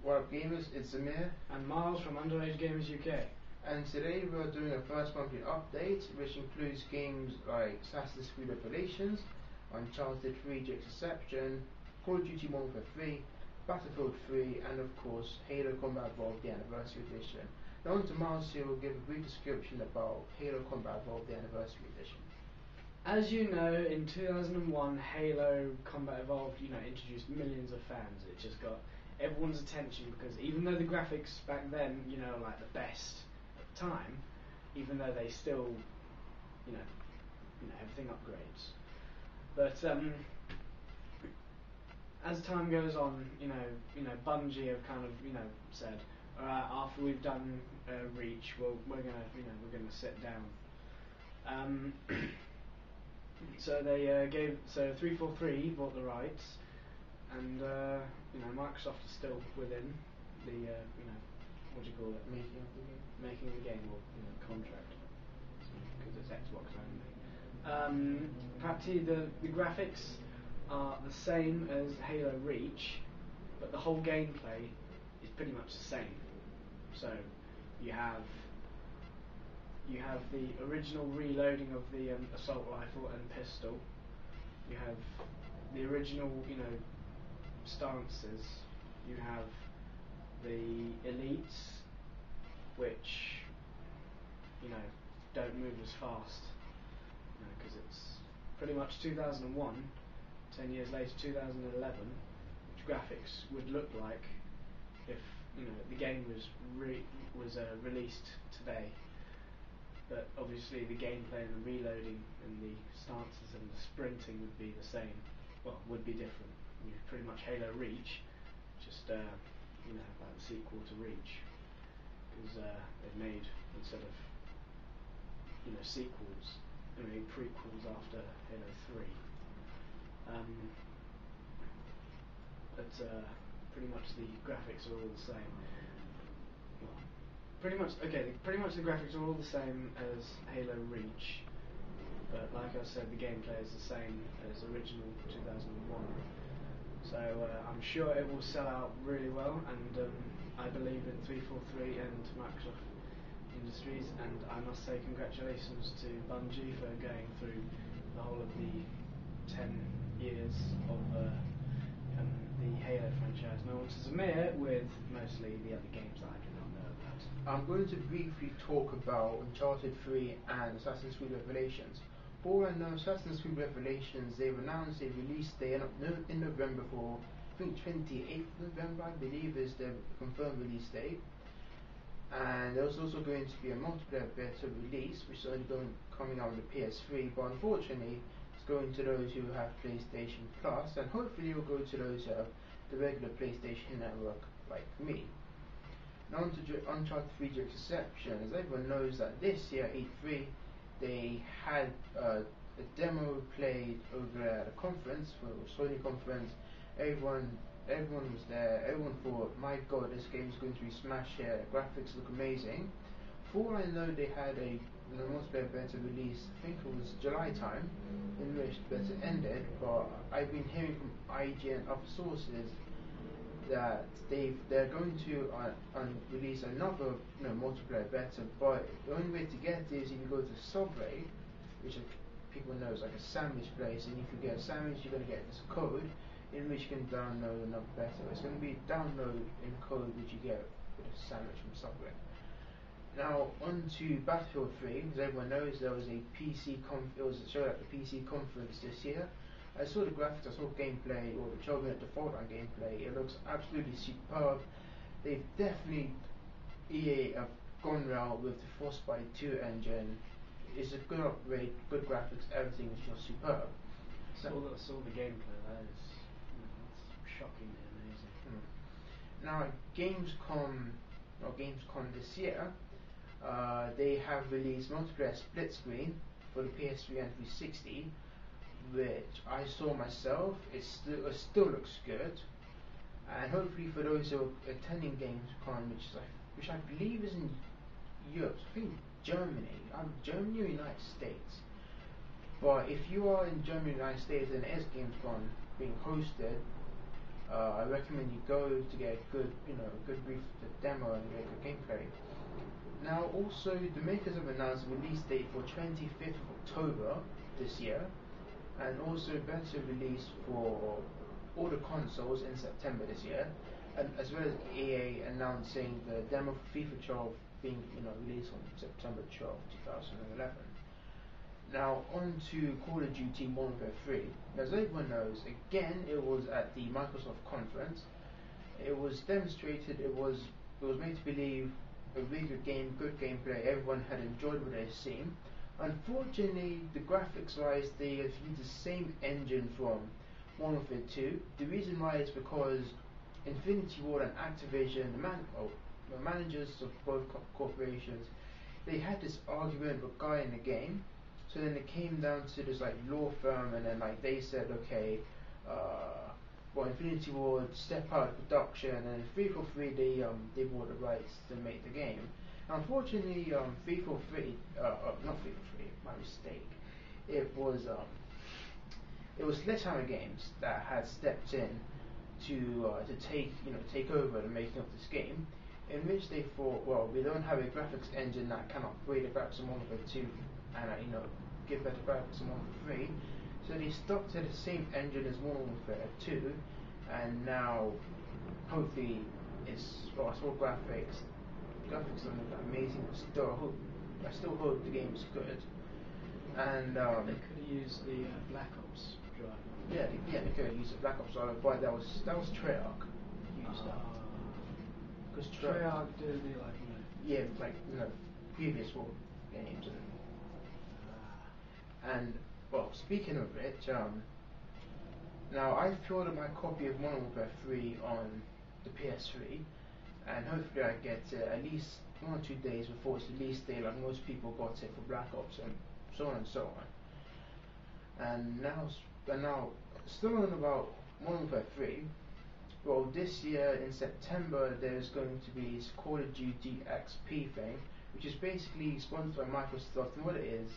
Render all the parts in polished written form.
What up gamers, it's Amir and Miles from UnderAgeGamersUK. and today we're doing a first monthly update which includes games like Assassin's Creed Revelations, Uncharted 3 Jake's Deception, Call of Duty Modern Warfare 3, Battlefield 3 and of course Halo Combat Evolved the Anniversary Edition. Now on to Miles here will give a brief description about Halo Combat Evolved the Anniversary Edition. As you know, in 2001 Halo Combat Evolved introduced millions of fans. It just got everyone's attention because even though the graphics back then, like the best at the time, even though they still, everything upgrades. But as time goes on, Bungie have kind of, said, alright, after we've done Reach, we're gonna sit down. So they 343 bought the rights. And Microsoft is still within the what do you call it? Making the game or contract, because it's Xbox only. Practically the graphics are the same as Halo Reach, but the whole gameplay is pretty much the same. So you have the original reloading of the assault rifle and pistol. You have the original stances. You have the elites, which don't move as fast, because it's pretty much 2001, 10 years later 2011, which graphics would look like if the game was released today. But obviously the gameplay and the reloading and the stances and the sprinting would be the same. Well, would be different. Pretty much Halo Reach, just like the sequel to Reach, because they've made, instead of sequels, they made prequels after Halo 3. But pretty much the graphics are all the same. Well, pretty much the graphics are all the same as Halo Reach. But like I said, the gameplay is the same as original 2001. So I'm sure it will sell out really well, and I believe in 343 and Microsoft Industries, and I must say congratulations to Bungie for going through the whole of the 10 years of the Halo franchise. Now on to Zamir with mostly the other games that I do not know about. I'm going to briefly talk about Uncharted 3 and Assassin's Creed Revelations. For all I know, Assassin's Creed Revelations, they've announced a release day in November for, I think 28th November, I believe, is the confirmed release date. And there's also going to be a multiplayer beta release, which is only coming out on the PS3, but unfortunately, it's going to those who have PlayStation Plus, and hopefully it will go to those who have the regular PlayStation Network, like me. Now on to Uncharted 3 Jake's Deception. As everyone knows that this year, E3, they had a demo played over at a conference, for a Sony conference. Everyone was there. Everyone thought, my god, this game is going to be smash here. The graphics look amazing. For all I know, they had a multiplayer beta release, I think it was July time, in which the beta ended, but I've been hearing from IG and other sources that they're going to release another multiplayer beta, but the only way to get it is if you go to Subway, which people know is like a sandwich place, and if you get a sandwich you're going to get this code in which you can download another beta. It's going to be download in code which you get with a sandwich from Subway. Now on to Battlefield 3, as everyone knows there was a it was showed at the PC conference this year. I saw the graphics, I saw gameplay, or the 12-minute default on gameplay. It looks absolutely superb. They've definitely, EA have gone route with the Frostbite 2 engine. It's a good upgrade, good graphics, everything is just superb. I saw the gameplay, that is that's shockingly amazing. Now at Gamescom this year, they have released multiplayer split screen for the PS3 and 360, which I saw myself. It still looks good, and hopefully for those who are attending Gamescom, which I believe is in Europe, I think Germany or United States. But if you are in Germany or United States and it is Gamescom being hosted, I recommend you go to get a good, a good brief of the demo and get good gameplay. Now, also, the makers have announced a release date for 25th of October this year, and also better release for all the consoles in September this year, and as well as EA announcing the demo for FIFA 12 being, released on September 12th, 2011. Now, on to Call of Duty Modern Warfare 3. As everyone knows, again, it was at the Microsoft conference. It was demonstrated, it was made to believe a really good game, good gameplay, everyone had enjoyed what they'd seen. Unfortunately, the graphics-wise, they have used the same engine from Modern Warfare 2. The reason why is because Infinity Ward and Activision, the managers of both corporations, they had this argument with a guy in the game. So then it came down to this law firm, and then they said, okay, Infinity Ward step out of production, and 343 they bought the rights to make the game. Now, unfortunately, 343, not 343, my mistake. It was Sledgehammer Games that had stepped in to take over the making of this game, in which they thought, well, we don't have a graphics engine that can upgrade the graphics of Modern Warfare 2 and give better graphics of Modern Warfare 3, so they stuck to the same engine as Modern Warfare 2, and now hopefully it's all graphics don't look amazing, but I still hope the game's good. And they could have used the Black Ops driver. Yeah, they could have used the Black Ops driver, but that was Treyarch used that. Because Treyarch do the previous war games and well, speaking of which, now I've pre-ordered my copy of Modern Warfare 3 on the PS3, and hopefully I get it at least 1 or 2 days before its release date, like most people got it for Black Ops, and so on and so on. And now, still on about Modern Warfare 3. Well, this year in September there's going to be this Call of Duty XP thing, which is basically sponsored by Microsoft, and what it is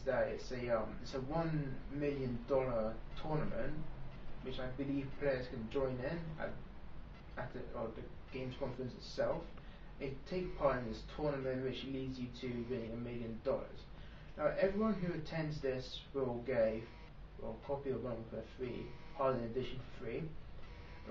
that it's a $1 million tournament, which I believe players can join in at the games conference itself. They take part in this tournament, which leads you to winning $1 million. Now, everyone who attends this will get a copy of Modern Warfare 3, Holiday Edition for free.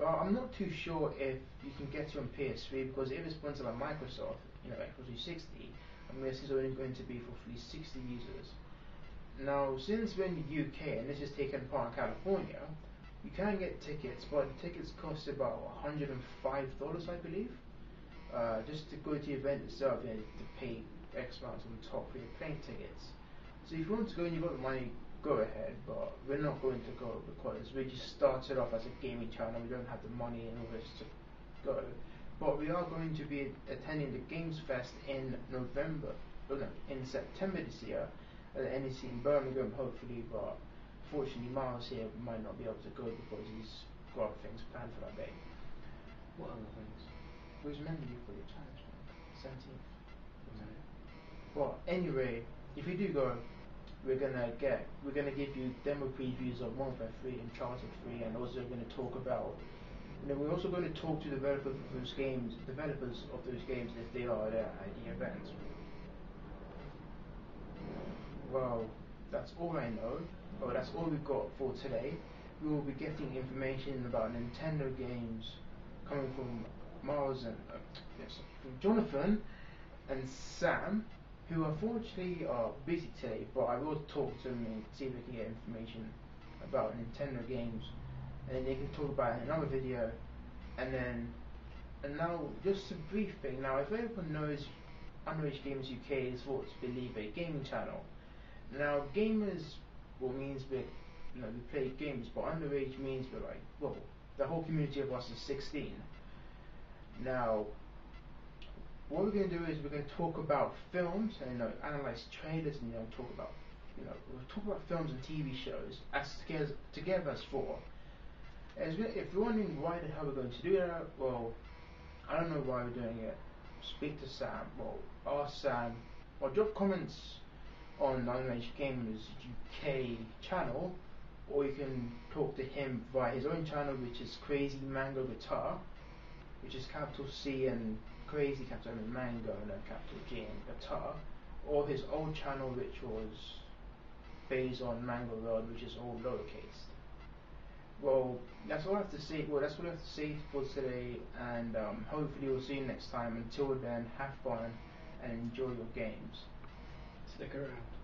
Well, I'm not too sure if you can get it on PS3, because if it's sponsored by Microsoft, Xbox 360, I'm guessing it's only going to be for 360 users. Now, since we're in the UK and this is taken part in California, you can get tickets, but the tickets cost about $105, I believe. Just to go to the event itself, you need to pay X amount on top for your plane tickets. So if you want to go and you've got the money, go ahead, but we're not going to go because we just started off as a gaming channel. We don't have the money in order to go. But we are going to be attending the Games Fest in September this year at the NEC in Birmingham, hopefully, but fortunately Miles here might not be able to go because he's got things planned for that day. What other things? Who's remembering you for your challenge, 17th. Well, anyway, if you do go, we're gonna give you demo previews of Modern Warfare 3 and Uncharted 3, and also we're gonna talk about. We're also going to talk to developers of those games if they are there at the event. Well, that's all I know. Oh, that's all we've got for today. We will be getting information about Nintendo games coming from Miles and from Jonathan and Sam, who unfortunately are busy today, but I will talk to them and see if we can get information about Nintendo games, and then they can talk about it in another video. And now, just a brief thing. Now, if everyone knows, UnderAgeGamersUK is what to believe a gaming channel. Now, gamers means we play games, but underage means the whole community of us is 16. Now, what we're going to do is we're going to talk about films and analyze trailers and talk about films and TV shows as together as four. If you're wondering why the hell we're going to do that, well, I don't know why we're doing it. Speak to Sam. Well, ask Sam. Or drop comments on UnderAgeGamersUK channel or you can talk to him via his own channel, which is Crazy Mango Guitar, which is capital C and Crazy capital M and Mango and then capital G and Guitar, or his old channel, which was based on Mango World, which is all lowercase. Well, that's all I have to say. Well, that's all I have to say for today, and hopefully we'll see you next time. Until then, have fun and enjoy your games. Stick around.